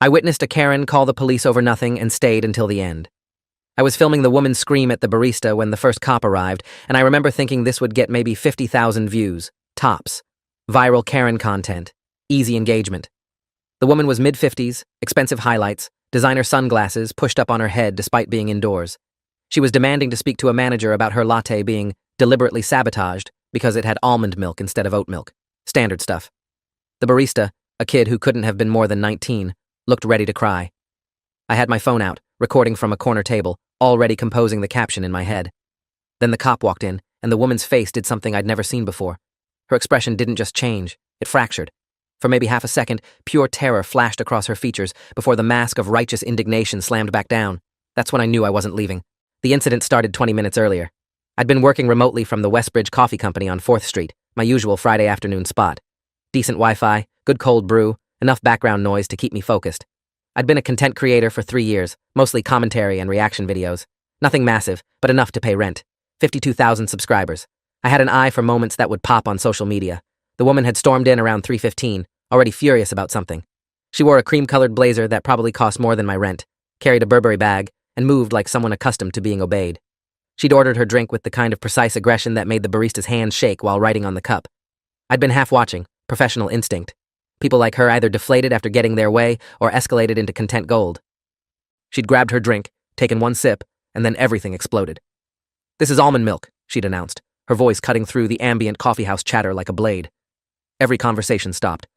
I witnessed a Karen call the police over nothing and stayed until the end. I was filming the woman scream at the barista when the first cop arrived, and I remember thinking this would get maybe 50,000 views. Tops. Viral Karen content. Easy engagement. The woman was mid-50s, expensive highlights, designer sunglasses pushed up on her head despite being indoors. She was demanding to speak to a manager about her latte being deliberately sabotaged because it had almond milk instead of oat milk. Standard stuff. The barista, a kid who couldn't have been more than 19, looked ready to cry. I had my phone out, recording from a corner table, already composing the caption in my head. Then the cop walked in, and the woman's face did something I'd never seen before. Her expression didn't just change, it fractured. For maybe half a second, pure terror flashed across her features before the mask of righteous indignation slammed back down. That's when I knew I wasn't leaving. The incident started 20 minutes earlier. I'd been working remotely from the Westbridge Coffee Company on 4th Street, my usual Friday afternoon spot. Decent Wi-Fi, good cold brew, enough background noise to keep me focused. I'd been a content creator for 3 years, mostly commentary and reaction videos. Nothing massive, but enough to pay rent. 52,000 subscribers. I had an eye for moments that would pop on social media. The woman had stormed in around 3:15, already furious about something. She wore a cream-colored blazer that probably cost more than my rent, carried a Burberry bag, and moved like someone accustomed to being obeyed. She'd ordered her drink with the kind of precise aggression that made the barista's hand shake while writing on the cup. I'd been half watching, professional instinct. People like her either deflated after getting their way or escalated into content gold. She'd grabbed her drink, taken one sip, and then everything exploded. "This is almond milk," she'd announced, her voice cutting through the ambient coffeehouse chatter like a blade. Every conversation stopped.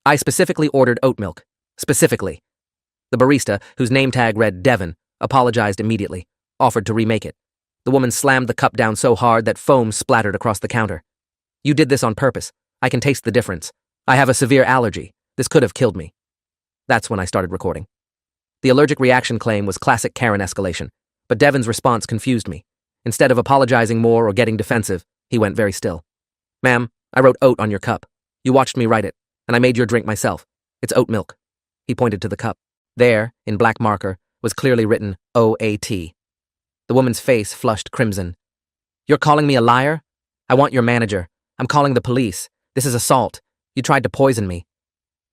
"I specifically ordered oat milk. Specifically." The barista, whose name tag read Devon, apologized immediately, offered to remake it. The woman slammed the cup down so hard that foam splattered across the counter. "You did this on purpose. I can taste the difference. I have a severe allergy. This could have killed me." That's when I started recording. The allergic reaction claim was classic Karen escalation, but Devon's response confused me. Instead of apologizing more or getting defensive, he went very still. "Ma'am, I wrote oat on your cup. You watched me write it, and I made your drink myself. It's oat milk." He pointed to the cup. There, in black marker, was clearly written OAT. The woman's face flushed crimson. "You're calling me a liar? I want your manager. I'm calling the police. This is assault. You tried to poison me."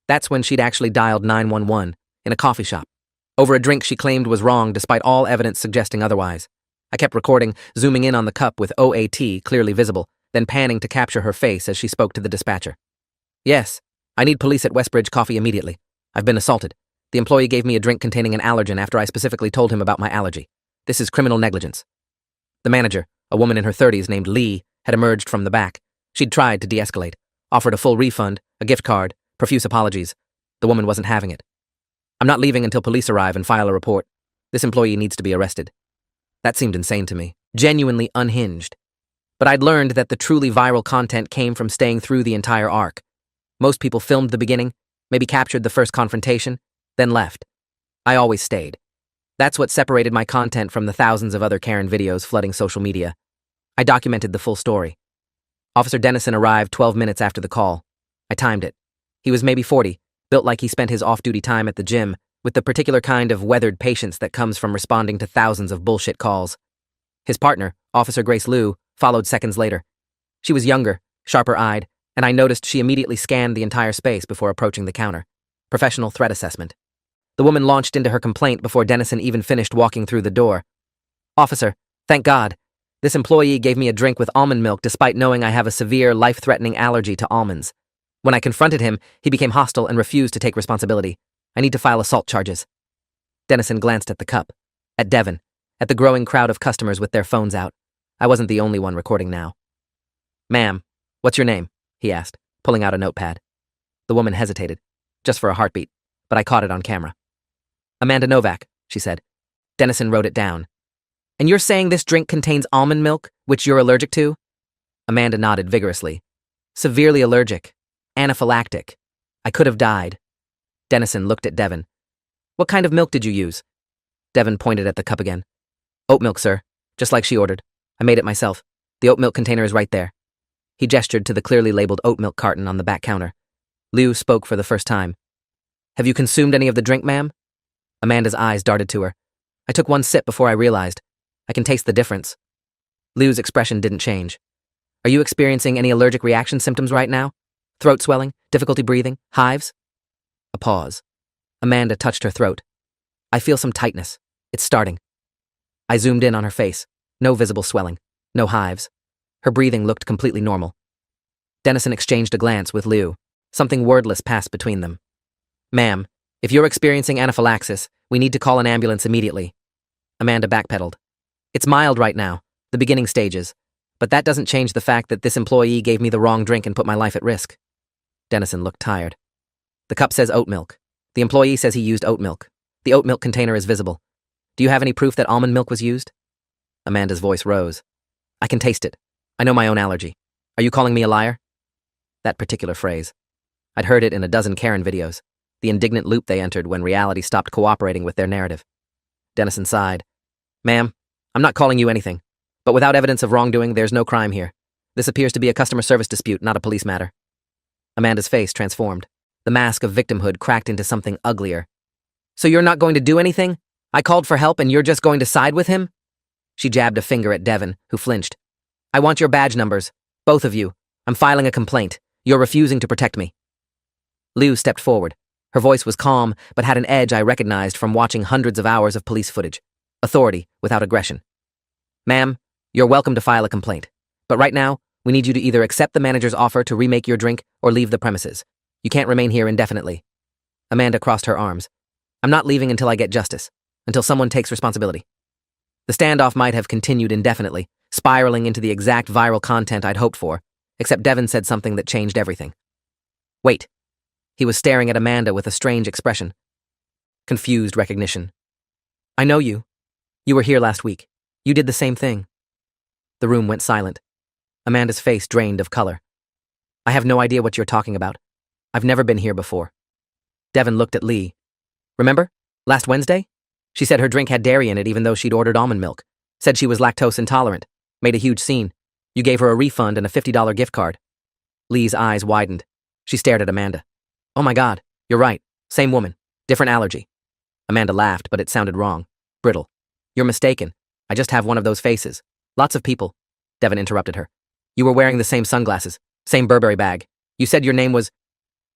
That's when she'd actually dialed 911, in a coffee shop, over a drink she claimed was wrong despite all evidence suggesting otherwise. I kept recording, zooming in on the cup with OAT clearly visible, then panning to capture her face as she spoke to the dispatcher. "Yes, I need police at Westbridge Coffee immediately. I've been assaulted. The employee gave me a drink containing an allergen after I specifically told him about my allergy. This is criminal negligence." The manager, a woman in her 30s named Lee, had emerged from the back. She'd tried to de-escalate, offered a full refund, a gift card, profuse apologies. The woman wasn't having it. "I'm not leaving until police arrive and file a report. This employee needs to be arrested." That seemed insane to me, genuinely unhinged. But I'd learned that the truly viral content came from staying through the entire arc. Most people filmed the beginning, maybe captured the first confrontation, then left. I always stayed. That's what separated my content from the thousands of other Karen videos flooding social media. I documented the full story. Officer Dennison arrived 12 minutes after the call. I timed it. He was maybe 40, built like he spent his off-duty time at the gym, with the particular kind of weathered patience that comes from responding to thousands of bullshit calls. His partner, Officer Grace Liu, followed seconds later. She was younger, sharper-eyed, and I noticed she immediately scanned the entire space before approaching the counter. Professional threat assessment. The woman launched into her complaint before Dennison even finished walking through the door. "Officer, thank God. This employee gave me a drink with almond milk despite knowing I have a severe, life-threatening allergy to almonds. When I confronted him, he became hostile and refused to take responsibility. I need to file assault charges." Dennison glanced at the cup, at Devon, at the growing crowd of customers with their phones out. I wasn't the only one recording now. "Ma'am, what's your name?" he asked, pulling out a notepad. The woman hesitated, just for a heartbeat, but I caught it on camera. "Amanda Novak," she said. Dennison wrote it down. "And you're saying this drink contains almond milk, which you're allergic to?" Amanda nodded vigorously. "Severely allergic. Anaphylactic. I could have died." Dennison looked at Devon. "What kind of milk did you use?" Devon pointed at the cup again. "Oat milk, sir. Just like she ordered. I made it myself. The oat milk container is right there." He gestured to the clearly labeled oat milk carton on the back counter. Liu spoke for the first time. "Have you consumed any of the drink, ma'am?" Amanda's eyes darted to her. I took one sip before I realized. I can taste the difference. Liu's expression didn't change. "Are you experiencing any allergic reaction symptoms right now? Throat swelling? Difficulty breathing? Hives?" A pause. Amanda touched her throat. I feel some tightness. It's starting. I zoomed in on her face. No visible swelling. No hives. Her breathing looked completely normal. Dennison exchanged a glance with Liu. Something wordless passed between them. Ma'am, if you're experiencing anaphylaxis, we need to call an ambulance immediately. Amanda backpedaled. It's mild right now, the beginning stages, but that doesn't change the fact that this employee gave me the wrong drink and put my life at risk. Dennison looked tired. The cup says oat milk. The employee says he used oat milk. The oat milk container is visible. Do you have any proof that almond milk was used? Amanda's voice rose. I can taste it. I know my own allergy. Are you calling me a liar? That particular phrase. I'd heard it in a dozen Karen videos, the indignant loop they entered when reality stopped cooperating with their narrative. Dennison sighed. Ma'am, I'm not calling you anything, but without evidence of wrongdoing, there's no crime here. This appears to be a customer service dispute, not a police matter. Amanda's face transformed. The mask of victimhood cracked into something uglier. So you're not going to do anything? I called for help and you're just going to side with him? She jabbed a finger at Devon, who flinched. I want your badge numbers. Both of you. I'm filing a complaint. You're refusing to protect me. Liu stepped forward. Her voice was calm, but had an edge I recognized from watching hundreds of hours of police footage. Authority, without aggression. Ma'am, you're welcome to file a complaint. But right now, we need you to either accept the manager's offer to remake your drink or leave the premises. You can't remain here indefinitely. Amanda crossed her arms. I'm not leaving until I get justice, until someone takes responsibility. The standoff might have continued indefinitely, spiraling into the exact viral content I'd hoped for, except Devon said something that changed everything. Wait. He was staring at Amanda with a strange expression. Confused recognition. I know you. You were here last week. You did the same thing. The room went silent. Amanda's face drained of color. I have no idea what you're talking about. I've never been here before. Devon looked at Lee. Remember? Last Wednesday? She said her drink had dairy in it even though she'd ordered almond milk. Said she was lactose intolerant. Made a huge scene. You gave her a refund and a $50 gift card. Lee's eyes widened. She stared at Amanda. Oh my God, you're right. Same woman. Different allergy. Amanda laughed, but it sounded wrong. Brittle. You're mistaken. I just have one of those faces. Lots of people. Devon interrupted her. You were wearing the same sunglasses. Same Burberry bag. You said your name was...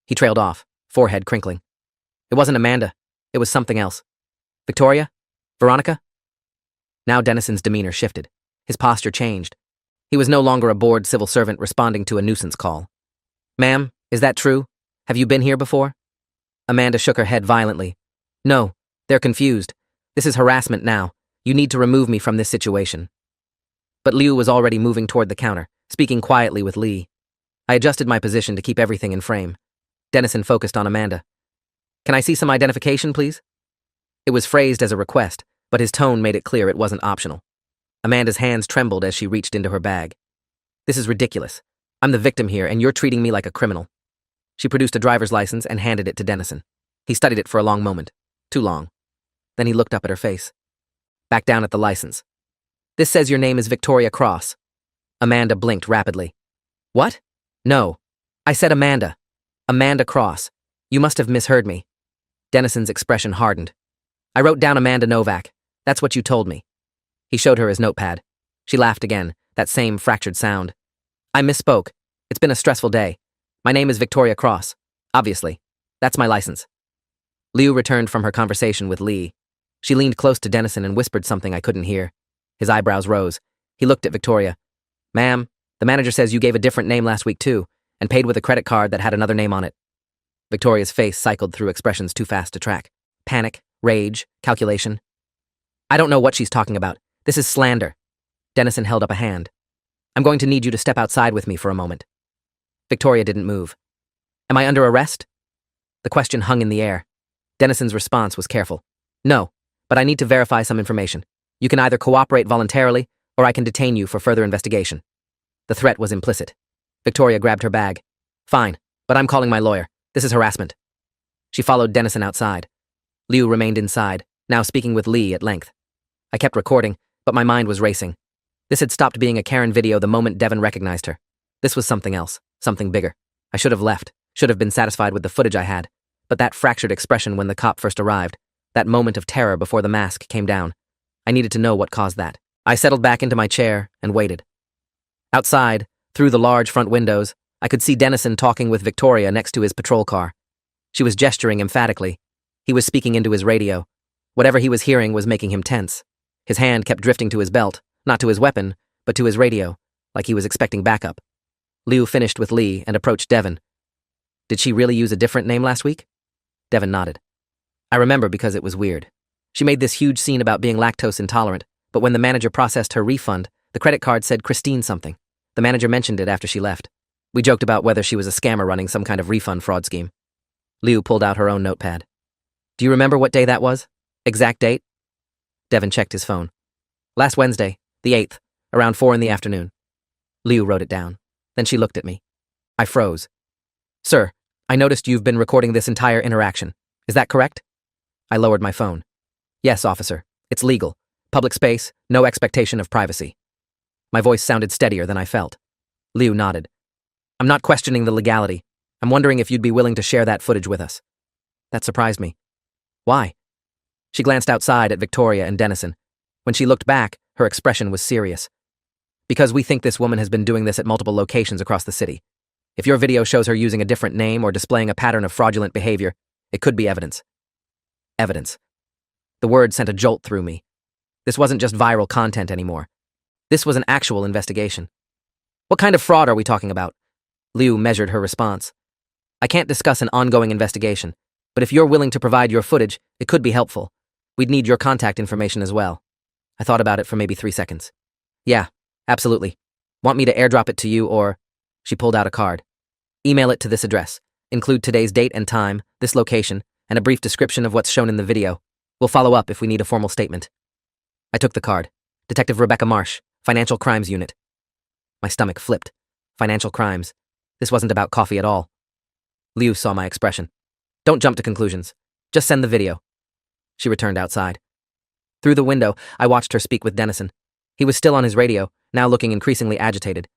He trailed off, forehead crinkling. It wasn't Amanda. It was something else. Victoria? Veronica? Now Dennison's demeanor shifted. His posture changed. He was no longer a bored civil servant responding to a nuisance call. Ma'am, is that true? Have you been here before? Amanda shook her head violently. No, they're confused. This is harassment now. You need to remove me from this situation. But Liu was already moving toward the counter, speaking quietly with Lee. I adjusted my position to keep everything in frame. Dennison focused on Amanda. Can I see some identification, please? It was phrased as a request, but his tone made it clear it wasn't optional. Amanda's hands trembled as she reached into her bag. This is ridiculous. I'm the victim here, and you're treating me like a criminal. She produced a driver's license and handed it to Dennison. He studied it for a long moment. Too long. Then he looked up at her face. Back down at the license. This says your name is Victoria Cross. Amanda blinked rapidly. What? No. I said Amanda. Amanda Cross. You must have misheard me. Dennison's expression hardened. I wrote down Amanda Novak. That's what you told me. He showed her his notepad. She laughed again, that same fractured sound. I misspoke. It's been a stressful day. My name is Victoria Cross. Obviously. That's my license. Liu returned from her conversation with Lee. She leaned close to Dennison and whispered something I couldn't hear. His eyebrows rose. He looked at Victoria. Ma'am, the manager says you gave a different name last week too, and paid with a credit card that had another name on it. Victoria's face cycled through expressions too fast to track. Panic, rage, calculation. I don't know what she's talking about. This is slander. Dennison held up a hand. I'm going to need you to step outside with me for a moment. Victoria didn't move. Am I under arrest? The question hung in the air. Dennison's response was careful. No, but I need to verify some information. You can either cooperate voluntarily, or I can detain you for further investigation. The threat was implicit. Victoria grabbed her bag. Fine, but I'm calling my lawyer. This is harassment. She followed Dennison outside. Liu remained inside, now speaking with Lee at length. I kept recording, but my mind was racing. This had stopped being a Karen video the moment Devon recognized her. This was something else, something bigger. I should have left, should have been satisfied with the footage I had. But that fractured expression when the cop first arrived, that moment of terror before the mask came down, I needed to know what caused that. I settled back into my chair and waited. Outside, through the large front windows, I could see Dennison talking with Victoria next to his patrol car. She was gesturing emphatically. He was speaking into his radio. Whatever he was hearing was making him tense. His hand kept drifting to his belt, not to his weapon, but to his radio, like he was expecting backup. Liu finished with Lee and approached Devon. Did she really use a different name last week? Devon nodded. I remember because it was weird. She made this huge scene about being lactose intolerant, but when the manager processed her refund, the credit card said Christine something. The manager mentioned it after she left. We joked about whether she was a scammer running some kind of refund fraud scheme. Liu pulled out her own notepad. Do you remember what day that was? Exact date? Devon checked his phone. Last Wednesday, the 8th, around 4 in the afternoon. Liu wrote it down. Then she looked at me. I froze. Sir, I noticed you've been recording this entire interaction. Is that correct? I lowered my phone. Yes, officer. It's legal. Public space, no expectation of privacy. My voice sounded steadier than I felt. Liu nodded. I'm not questioning the legality. I'm wondering if you'd be willing to share that footage with us. That surprised me. Why? She glanced outside at Victoria and Dennison. When she looked back, her expression was serious. Because we think this woman has been doing this at multiple locations across the city. If your video shows her using a different name or displaying a pattern of fraudulent behavior, it could be evidence. Evidence. The word sent a jolt through me. This wasn't just viral content anymore. This was an actual investigation. What kind of fraud are we talking about? Liu measured her response. I can't discuss an ongoing investigation, but if you're willing to provide your footage, it could be helpful. We'd need your contact information as well. I thought about it for maybe 3 seconds. Yeah, absolutely. Want me to airdrop it to you or... She pulled out a card. Email it to this address. Include today's date and time, this location, and a brief description of what's shown in the video. We'll follow up if we need a formal statement. I took the card. Detective Rebecca Marsh, Financial Crimes Unit. My stomach flipped. Financial crimes. This wasn't about coffee at all. Liu saw my expression. Don't jump to conclusions. Just send the video. She returned outside. Through the window, I watched her speak with Dennison. He was still on his radio, now looking increasingly agitated.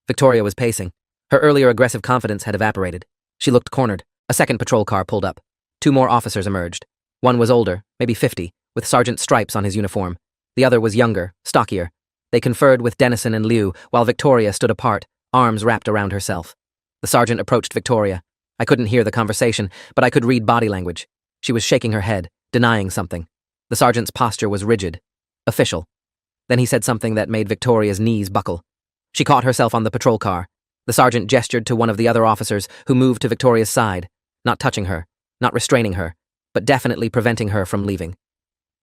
Victoria was pacing. Her earlier aggressive confidence had evaporated. She looked cornered. A second patrol car pulled up. 2 more officers emerged. One was older, maybe 50, with sergeant stripes on his uniform. The other was younger, stockier. They conferred with Dennison and Liu, while Victoria stood apart, arms wrapped around herself. The sergeant approached Victoria. I couldn't hear the conversation, but I could read body language. She was shaking her head, denying something. The sergeant's posture was rigid, official. Then he said something that made Victoria's knees buckle. She caught herself on the patrol car. The sergeant gestured to one of the other officers, who moved to Victoria's side, not touching her, not restraining her, but definitely preventing her from leaving.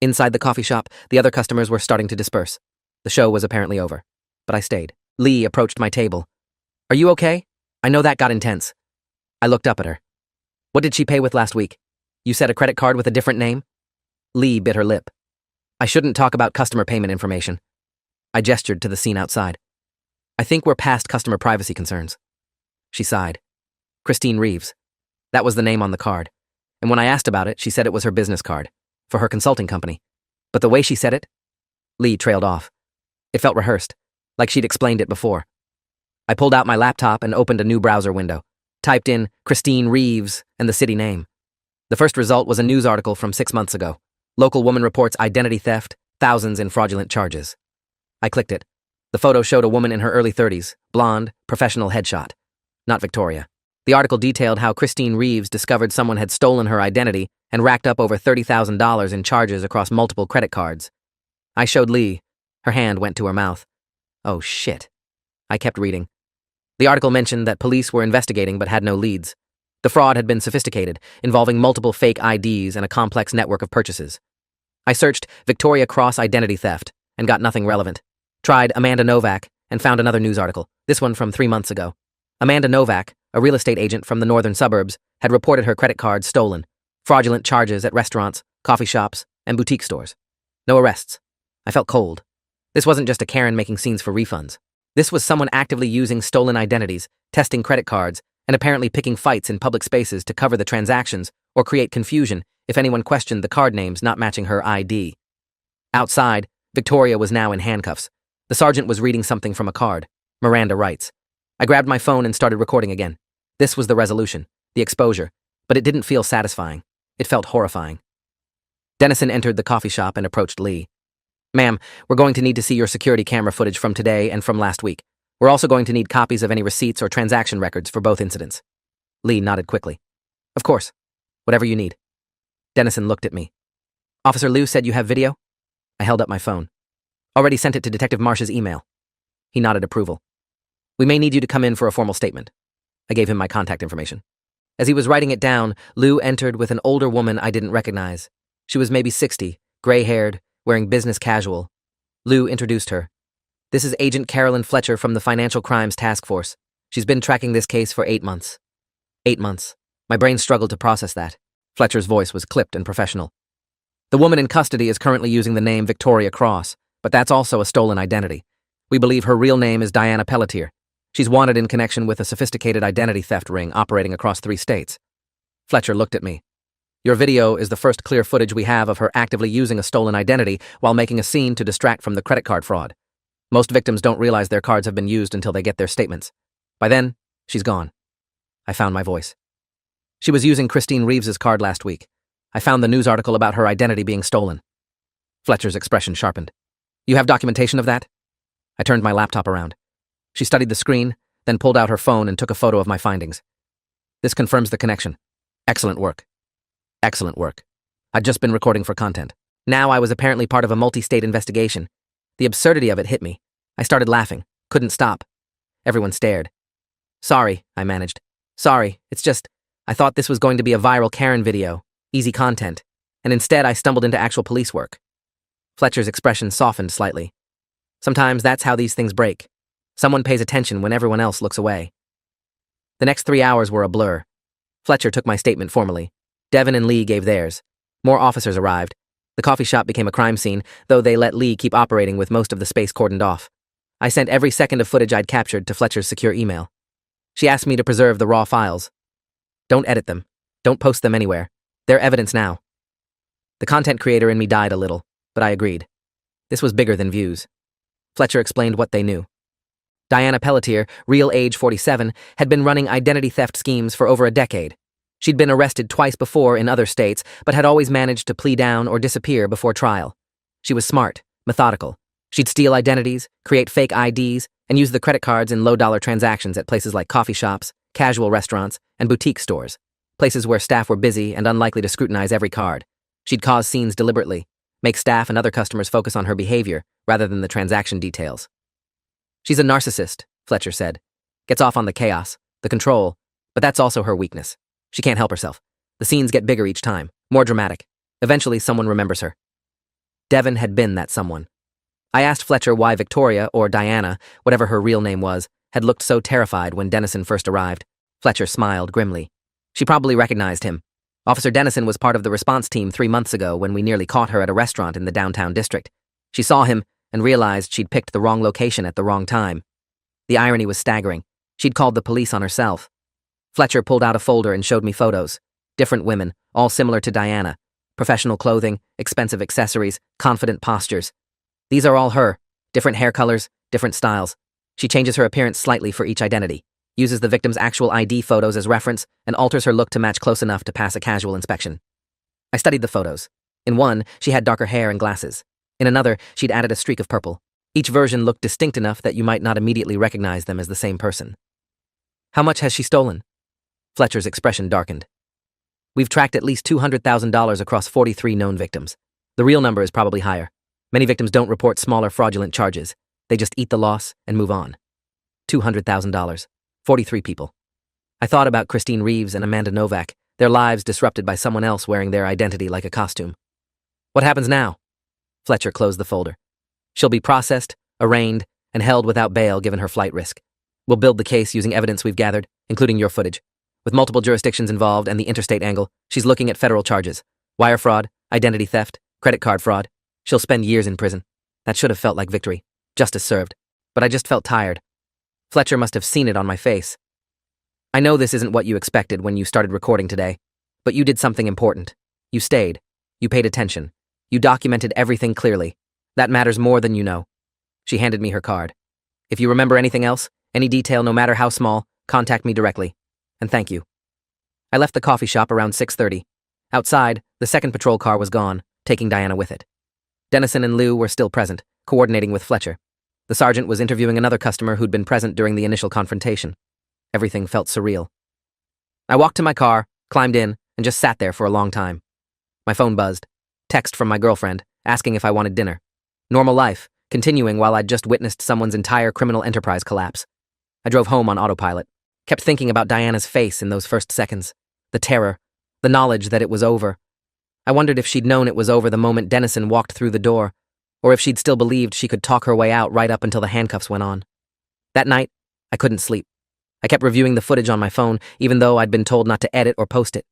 Inside the coffee shop, the other customers were starting to disperse. The show was apparently over, but I stayed. Lee approached my table. Are you okay? I know that got intense. I looked up at her. What did she pay with last week? You said a credit card with a different name? Lee bit her lip. I shouldn't talk about customer payment information. I gestured to the scene outside. I think we're past customer privacy concerns. She sighed. Christine Reeves. That was the name on the card. And when I asked about it, she said it was her business card, for her consulting company. But the way she said it? Lee trailed off. It felt rehearsed, like she'd explained it before. I pulled out my laptop and opened a new browser window, typed in Christine Reeves and the city name. The first result was a news article from 6 months ago. Local woman reports identity theft, thousands in fraudulent charges. I clicked it. The photo showed a woman in her early 30s, blonde, professional headshot. Not Victoria. The article detailed how Christine Reeves discovered someone had stolen her identity and racked up over $30,000 in charges across multiple credit cards. I showed Lee. Her hand went to her mouth. Oh, shit. I kept reading. The article mentioned that police were investigating but had no leads. The fraud had been sophisticated, involving multiple fake IDs and a complex network of purchases. I searched Victoria Cross identity theft and got nothing relevant. Tried Amanda Novak and found another news article, this one from 3 months ago. Amanda Novak, a real estate agent from the northern suburbs, had reported her credit cards stolen, fraudulent charges at restaurants, coffee shops, and boutique stores. No arrests. I felt cold. This wasn't just a Karen making scenes for refunds. This was someone actively using stolen identities, testing credit cards, and apparently picking fights in public spaces to cover the transactions or create confusion if anyone questioned the card names not matching her ID. Outside, Victoria was now in handcuffs. The sergeant was reading something from a card. Miranda rights. I grabbed my phone and started recording again. This was the resolution, the exposure, but it didn't feel satisfying. It felt horrifying. Dennison entered the coffee shop and approached Lee. Ma'am, we're going to need to see your security camera footage from today and from last week. We're also going to need copies of any receipts or transaction records for both incidents. Lee nodded quickly. Of course. Whatever you need. Dennison looked at me. Officer Liu said you have video? I held up my phone. Already sent it to Detective Marsh's email. He nodded approval. We may need you to come in for a formal statement. I gave him my contact information. As he was writing it down, Liu entered with an older woman I didn't recognize. She was maybe 60, gray-haired, wearing business casual. Liu introduced her. This is Agent Carolyn Fletcher from the Financial Crimes Task Force. She's been tracking this case for 8 months. 8 months. My brain struggled to process that. Fletcher's voice was clipped and professional. The woman in custody is currently using the name Victoria Cross, but that's also a stolen identity. We believe her real name is Diana Pelletier. She's wanted in connection with a sophisticated identity theft ring operating across 3 states. Fletcher looked at me. Your video is the first clear footage we have of her actively using a stolen identity while making a scene to distract from the credit card fraud. Most victims don't realize their cards have been used until they get their statements. By then, she's gone. I found my voice. She was using Christine Reeves's card last week. I found the news article about her identity being stolen. Fletcher's expression sharpened. You have documentation of that? I turned my laptop around. She studied the screen, then pulled out her phone and took a photo of my findings. This confirms the connection. Excellent work. Excellent work. I'd just been recording for content. Now I was apparently part of a multi-state investigation. The absurdity of it hit me. I started laughing. Couldn't stop. Everyone stared. Sorry, I managed. Sorry, it's just, I thought this was going to be a viral Karen video, easy content, and instead I stumbled into actual police work. Fletcher's expression softened slightly. Sometimes that's how these things break. Someone pays attention when everyone else looks away. The next 3 hours were a blur. Fletcher took my statement formally. Devin and Lee gave theirs. More officers arrived. The coffee shop became a crime scene, though they let Lee keep operating with most of the space cordoned off. I sent every second of footage I'd captured to Fletcher's secure email. She asked me to preserve the raw files. Don't edit them. Don't post them anywhere. They're evidence now. The content creator in me died a little, but I agreed. This was bigger than views. Fletcher explained what they knew. Diana Pelletier, real age 47, had been running identity theft schemes for over a decade. She'd been arrested twice before in other states, but had always managed to plea down or disappear before trial. She was smart, methodical. She'd steal identities, create fake IDs, and use the credit cards in low-dollar transactions at places like coffee shops, casual restaurants, and boutique stores, places where staff were busy and unlikely to scrutinize every card. She'd cause scenes deliberately, make staff and other customers focus on her behavior rather than the transaction details. She's a narcissist, Fletcher said. Gets off on the chaos, the control, but that's also her weakness. She can't help herself. The scenes get bigger each time, more dramatic. Eventually, someone remembers her. Devin had been that someone. I asked Fletcher why Victoria, or Diana, whatever her real name was, had looked so terrified when Dennison first arrived. Fletcher smiled grimly. She probably recognized him. Officer Dennison was part of the response team 3 months ago when we nearly caught her at a restaurant in the downtown district. She saw him and realized she'd picked the wrong location at the wrong time. The irony was staggering. She'd called the police on herself. Fletcher pulled out a folder and showed me photos. Different women, all similar to Diana. Professional clothing, expensive accessories, confident postures. These are all her. Different hair colors, different styles. She changes her appearance slightly for each identity, uses the victim's actual ID photos as reference, and alters her look to match close enough to pass a casual inspection. I studied the photos. In one, she had darker hair and glasses. In another, she'd added a streak of purple. Each version looked distinct enough that you might not immediately recognize them as the same person. How much has she stolen? Fletcher's expression darkened. We've tracked at least $200,000 across 43 known victims. The real number is probably higher. Many victims don't report smaller fraudulent charges. They just eat the loss and move on. $200,000. 43 people. I thought about Christine Reeves and Amanda Novak, their lives disrupted by someone else wearing their identity like a costume. What happens now? Fletcher closed the folder. She'll be processed, arraigned, and held without bail given her flight risk. We'll build the case using evidence we've gathered, including your footage. With multiple jurisdictions involved and the interstate angle, she's looking at federal charges. Wire fraud, identity theft, credit card fraud. She'll spend years in prison. That should have felt like victory. Justice served. But I just felt tired. Fletcher must have seen it on my face. I know this isn't what you expected when you started recording today, but you did something important. You stayed. You paid attention. You documented everything clearly. That matters more than you know. She handed me her card. If you remember anything else, any detail, no matter how small, contact me directly. And thank you. I left the coffee shop around 6:30. Outside, the second patrol car was gone, taking Diana with it. Dennison and Liu were still present, coordinating with Fletcher. The sergeant was interviewing another customer who'd been present during the initial confrontation. Everything felt surreal. I walked to my car, climbed in, and just sat there for a long time. My phone buzzed. Text from my girlfriend, asking if I wanted dinner. Normal life, continuing while I'd just witnessed someone's entire criminal enterprise collapse. I drove home on autopilot, kept thinking about Diana's face in those first seconds. The terror, the knowledge that it was over. I wondered if she'd known it was over the moment Dennison walked through the door, or if she'd still believed she could talk her way out right up until the handcuffs went on. That night, I couldn't sleep. I kept reviewing the footage on my phone, even though I'd been told not to edit or post it.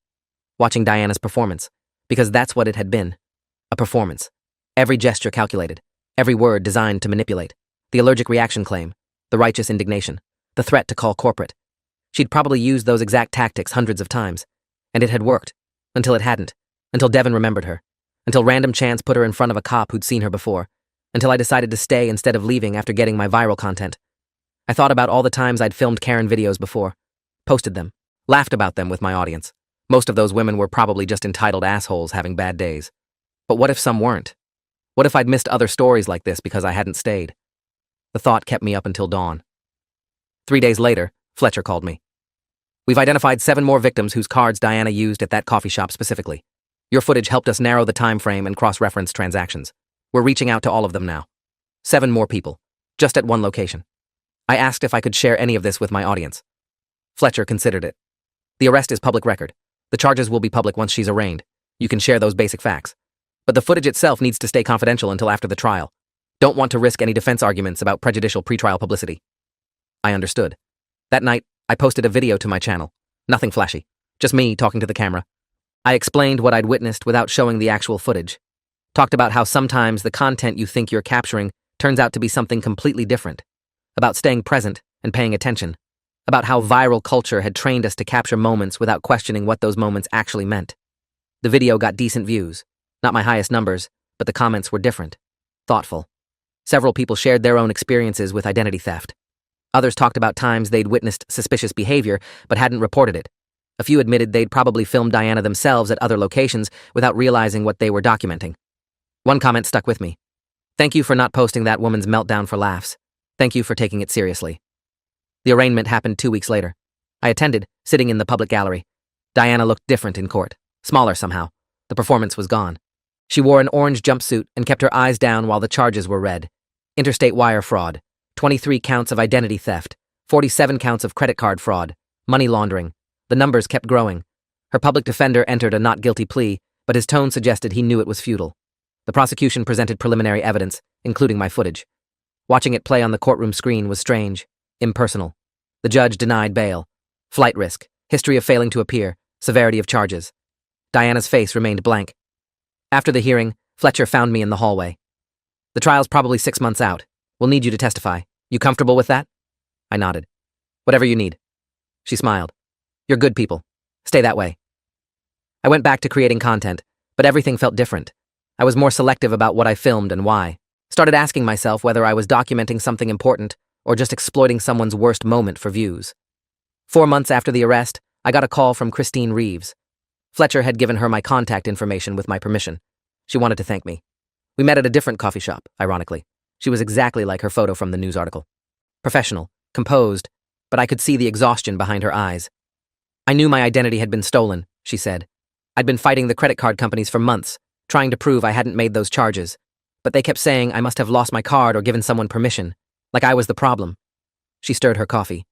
Watching Diana's performance, because that's what it had been. A performance. Every gesture calculated, every word designed to manipulate. The allergic reaction claim, the righteous indignation, the threat to call corporate. She'd probably used those exact tactics hundreds of times, and it had worked, until it hadn't, until Devin remembered her, until random chance put her in front of a cop who'd seen her before, until I decided to stay instead of leaving after getting my viral content. I thought about all the times I'd filmed Karen videos before, posted them, laughed about them with my audience. Most of those women were probably just entitled assholes having bad days. But what if some weren't? What if I'd missed other stories like this because I hadn't stayed? The thought kept me up until dawn. 3 days later, Fletcher called me. We've identified 7 more victims whose cards Diana used at that coffee shop specifically. Your footage helped us narrow the time frame and cross-reference transactions. We're reaching out to all of them now. 7 more people, just at one location. I asked if I could share any of this with my audience. Fletcher considered it. The arrest is public record. The charges will be public once she's arraigned. You can share those basic facts. But the footage itself needs to stay confidential until after the trial. Don't want to risk any defense arguments about prejudicial pretrial publicity. I understood. That night, I posted a video to my channel. Nothing flashy. Just me talking to the camera. I explained what I'd witnessed without showing the actual footage. Talked about how sometimes the content you think you're capturing turns out to be something completely different. About staying present and paying attention. About how viral culture had trained us to capture moments without questioning what those moments actually meant. The video got decent views. Not my highest numbers, but the comments were different. Thoughtful. Several people shared their own experiences with identity theft. Others talked about times they'd witnessed suspicious behavior but hadn't reported it. A few admitted they'd probably filmed Diana themselves at other locations without realizing what they were documenting. One comment stuck with me. Thank you for not posting that woman's meltdown for laughs. Thank you for taking it seriously. The arraignment happened 2 weeks later. I attended, sitting in the public gallery. Diana looked different in court. Smaller somehow. The performance was gone. She wore an orange jumpsuit and kept her eyes down while the charges were read. Interstate wire fraud, 23 counts of identity theft, 47 counts of credit card fraud, money laundering. The numbers kept growing. Her public defender entered a not guilty plea, but his tone suggested he knew it was futile. The prosecution presented preliminary evidence, including my footage. Watching it play on the courtroom screen was strange, impersonal. The judge denied bail. Flight risk, history of failing to appear, severity of charges. Diana's face remained blank. After the hearing, Fletcher found me in the hallway. The trial's probably 6 months out. We'll need you to testify. You comfortable with that? I nodded. Whatever you need. She smiled. You're good people. Stay that way. I went back to creating content, but everything felt different. I was more selective about what I filmed and why. Started asking myself whether I was documenting something important or just exploiting someone's worst moment for views. 4 months after the arrest, I got a call from Christine Reeves. Fletcher had given her my contact information with my permission. She wanted to thank me. We met at a different coffee shop, ironically. She was exactly like her photo from the news article. Professional, composed, but I could see the exhaustion behind her eyes. I knew my identity had been stolen, she said. I'd been fighting the credit card companies for months, trying to prove I hadn't made those charges. But they kept saying I must have lost my card or given someone permission, like I was the problem. She stirred her coffee.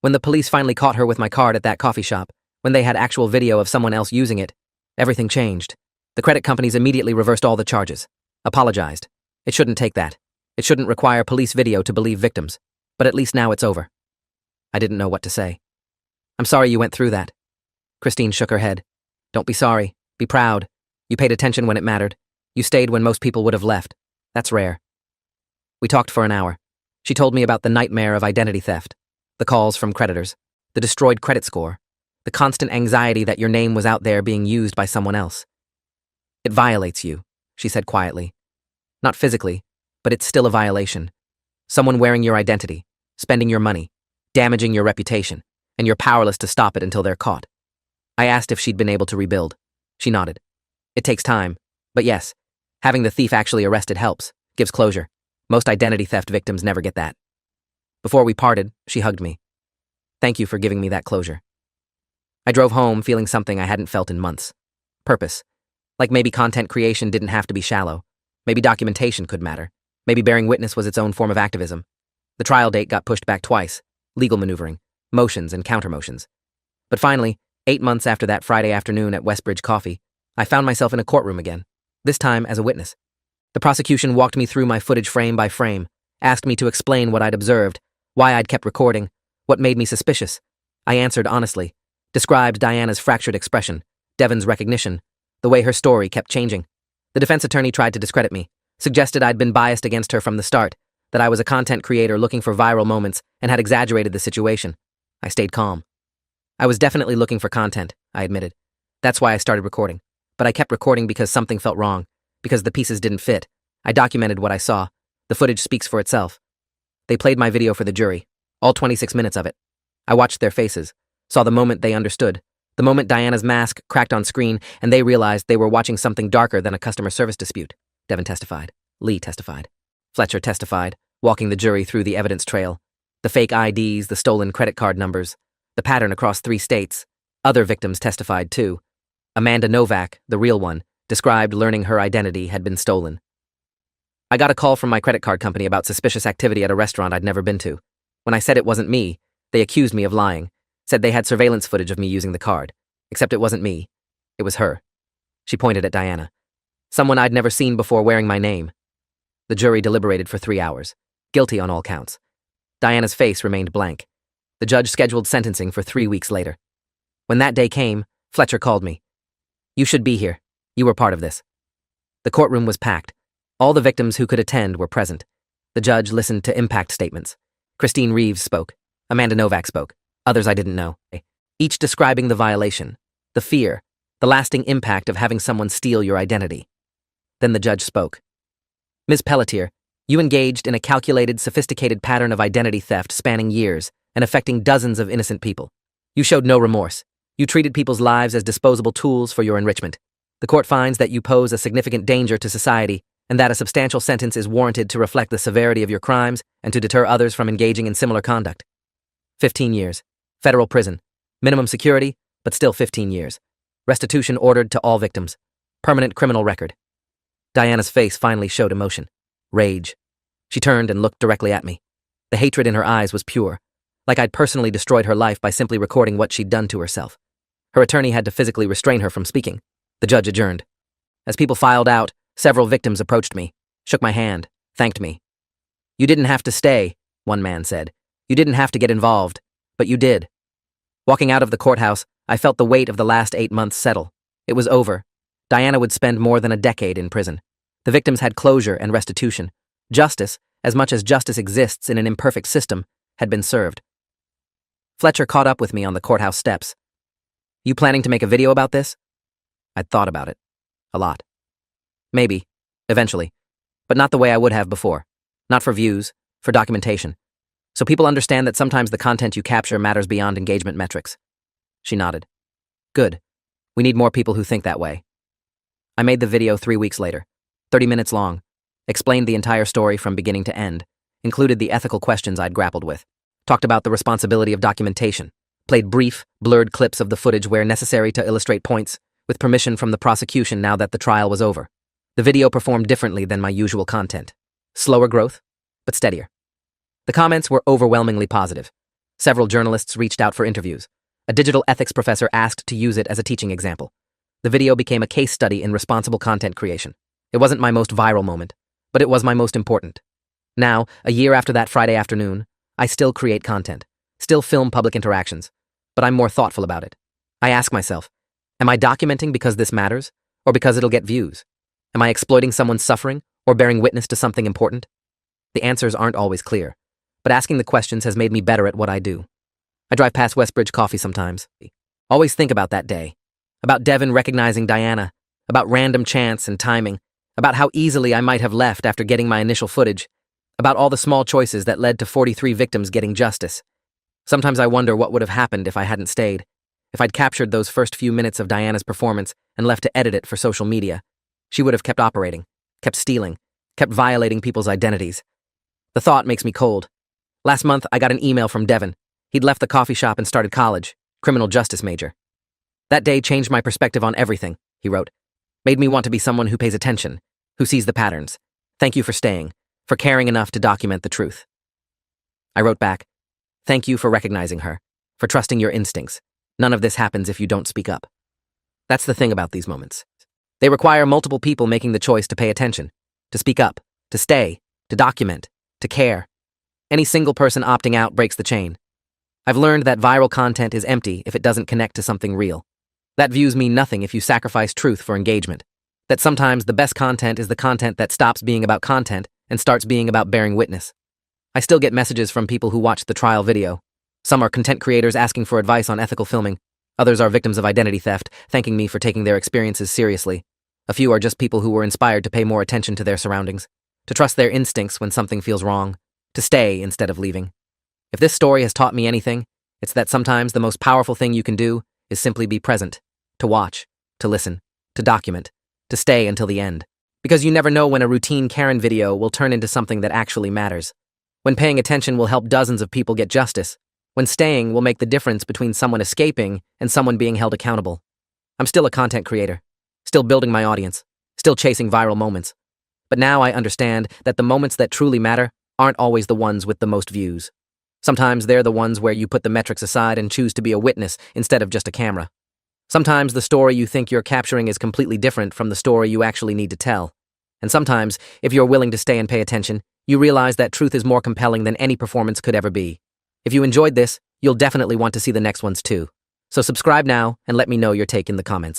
When the police finally caught her with my card at that coffee shop, when they had actual video of someone else using it, everything changed. The credit companies immediately reversed all the charges. Apologized. It shouldn't take that. It shouldn't require police video to believe victims. But at least now it's over. I didn't know what to say. I'm sorry you went through that. Christine shook her head. Don't be sorry. Be proud. You paid attention when it mattered. You stayed when most people would have left. That's rare. We talked for an hour. She told me about the nightmare of identity theft, the calls from creditors, the destroyed credit score, the constant anxiety that your name was out there being used by someone else. It violates you, she said quietly. Not physically, but it's still a violation. Someone wearing your identity, spending your money, damaging your reputation, and you're powerless to stop it until they're caught. I asked if she'd been able to rebuild. She nodded. It takes time, but yes, having the thief actually arrested helps, gives closure. Most identity theft victims never get that. Before we parted, she hugged me. Thank you for giving me that closure. I drove home feeling something I hadn't felt in months. Purpose. Like maybe content creation didn't have to be shallow. Maybe documentation could matter. Maybe bearing witness was its own form of activism. The trial date got pushed back twice. Legal maneuvering, motions and countermotions. But finally, 8 months after that Friday afternoon at Westbridge Coffee, I found myself in a courtroom again, this time as a witness. The prosecution walked me through my footage frame by frame, asked me to explain what I'd observed, why I'd kept recording, what made me suspicious. I answered honestly, described Diana's fractured expression, Devon's recognition, the way her story kept changing. The defense attorney tried to discredit me, suggested I'd been biased against her from the start, that I was a content creator looking for viral moments and had exaggerated the situation. I stayed calm. I was definitely looking for content, I admitted. That's why I started recording. But I kept recording because something felt wrong, because the pieces didn't fit. I documented what I saw. The footage speaks for itself. They played my video for the jury, all 26 minutes of it. I watched their faces, saw the moment they understood, the moment Diana's mask cracked on screen and they realized they were watching something darker than a customer service dispute. Devon testified. Lee testified. Fletcher testified, walking the jury through the evidence trail. The fake IDs, the stolen credit card numbers, the pattern across 3 states. Other victims testified too. Amanda Novak, the real one, described learning her identity had been stolen. I got a call from my credit card company about suspicious activity at a restaurant I'd never been to. When I said it wasn't me, they accused me of lying, said they had surveillance footage of me using the card. Except it wasn't me. It was her. She pointed at Diana. Someone I'd never seen before wearing my name. The jury deliberated for 3 hours, guilty on all counts. Diana's face remained blank. The judge scheduled sentencing for 3 weeks later. When that day came, Fletcher called me. You should be here. You were part of this. The courtroom was packed. All the victims who could attend were present. The judge listened to impact statements. Christine Reeves spoke. Amanda Novak spoke. Others I didn't know. Each describing the violation, the fear, the lasting impact of having someone steal your identity. Then the judge spoke. Ms. Pelletier, you engaged in a calculated, sophisticated pattern of identity theft spanning years and affecting dozens of innocent people. You showed no remorse. You treated people's lives as disposable tools for your enrichment. The court finds that you pose a significant danger to society and that a substantial sentence is warranted to reflect the severity of your crimes and to deter others from engaging in similar conduct. 15 years. Federal prison. Minimum security, but still 15 years. Restitution ordered to all victims. Permanent criminal record. Diana's face finally showed emotion. Rage. She turned and looked directly at me. The hatred in her eyes was pure, like I'd personally destroyed her life by simply recording what she'd done to herself. Her attorney had to physically restrain her from speaking. The judge adjourned. As people filed out, several victims approached me, shook my hand, thanked me. You didn't have to stay, one man said. You didn't have to get involved, but you did. Walking out of the courthouse, I felt the weight of the last 8 months settle. It was over. Diana would spend more than a decade in prison. The victims had closure and restitution. Justice, as much as justice exists in an imperfect system, had been served. Fletcher caught up with me on the courthouse steps. You planning to make a video about this? I'd thought about it. A lot. Maybe. Eventually. But not the way I would have before. Not for views, for documentation. So people understand that sometimes the content you capture matters beyond engagement metrics. She nodded. Good. We need more people who think that way. I made the video 3 weeks later, 30 minutes long, explained the entire story from beginning to end, included the ethical questions I'd grappled with, talked about the responsibility of documentation, played brief, blurred clips of the footage where necessary to illustrate points, with permission from the prosecution now that the trial was over. The video performed differently than my usual content. Slower growth, but steadier. The comments were overwhelmingly positive. Several journalists reached out for interviews. A digital ethics professor asked to use it as a teaching example. The video became a case study in responsible content creation. It wasn't my most viral moment, but it was my most important. Now, a year after that Friday afternoon, I still create content, still film public interactions, but I'm more thoughtful about it. I ask myself, am I documenting because this matters, or because it'll get views? Am I exploiting someone's suffering, or bearing witness to something important? The answers aren't always clear, but asking the questions has made me better at what I do. I drive past Westbridge Coffee sometimes. Always think about that day, about Devon recognizing Diana, about random chance and timing, about how easily I might have left after getting my initial footage, about all the small choices that led to 43 victims getting justice. Sometimes I wonder what would have happened if I hadn't stayed, if I'd captured those first few minutes of Diana's performance and left to edit it for social media. She would have kept operating, kept stealing, kept violating people's identities. The thought makes me cold. Last month, I got an email from Devon. He'd left the coffee shop and started college, criminal justice major. That day changed my perspective on everything, he wrote. Made me want to be someone who pays attention, who sees the patterns. Thank you for staying, for caring enough to document the truth. I wrote back, thank you for recognizing her, for trusting your instincts. None of this happens if you don't speak up. That's the thing about these moments. They require multiple people making the choice to pay attention, to speak up, to stay, to document, to care. Any single person opting out breaks the chain. I've learned that viral content is empty if it doesn't connect to something real. That views mean nothing if you sacrifice truth for engagement. That sometimes the best content is the content that stops being about content and starts being about bearing witness. I still get messages from people who watched the trial video. Some are content creators asking for advice on ethical filming. Others are victims of identity theft, thanking me for taking their experiences seriously. A few are just people who were inspired to pay more attention to their surroundings, to trust their instincts when something feels wrong, to stay instead of leaving. If this story has taught me anything, it's that sometimes the most powerful thing you can do is simply be present, to watch, to listen, to document, to stay until the end. Because you never know when a routine Karen video will turn into something that actually matters. When paying attention will help dozens of people get justice. When staying will make the difference between someone escaping and someone being held accountable. I'm still a content creator, still building my audience, still chasing viral moments. But now I understand that the moments that truly matter aren't always the ones with the most views. Sometimes they're the ones where you put the metrics aside and choose to be a witness instead of just a camera. Sometimes the story you think you're capturing is completely different from the story you actually need to tell. And sometimes, if you're willing to stay and pay attention, you realize that truth is more compelling than any performance could ever be. If you enjoyed this, you'll definitely want to see the next ones too. So subscribe now and let me know your take in the comments.